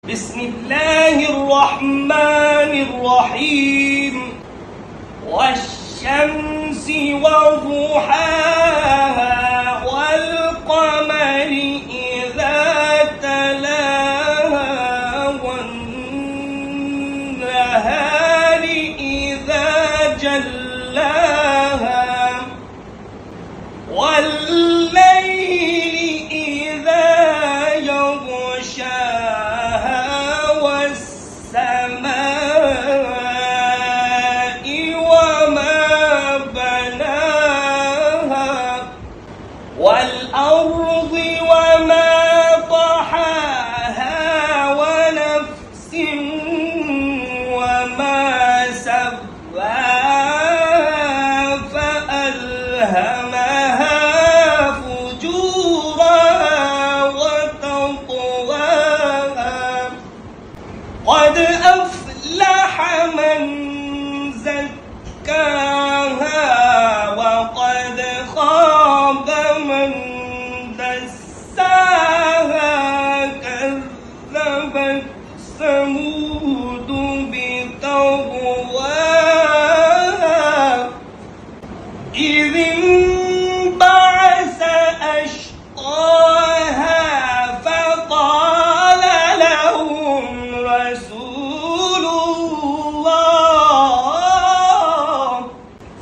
بسم الله الرحمن الرحيم والشمس وضحاها والقمر إذا تلاها والنهار إذا جلاها والليل إذا يغشاها والسماء وما بناها والأرض وما طحاها ونفس وما سواها فألهمها فجورها وتقواها قد أفلح من زكاها وقد خاب من دساها كذبت ثمود بطغواها إذ انبعث أشقاها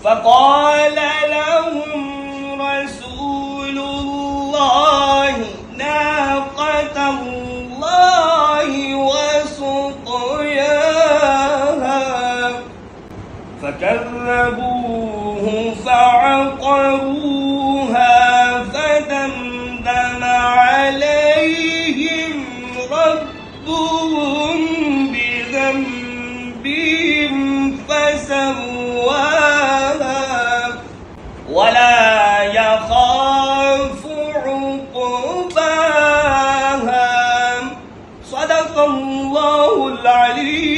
فقال لهم رسول الله ناقة الله وسقياها فكذبوه فعقروها فدمدم عليهم ربهم بذنبهم فسواها ولا يخاف عقباها صدق الله العلي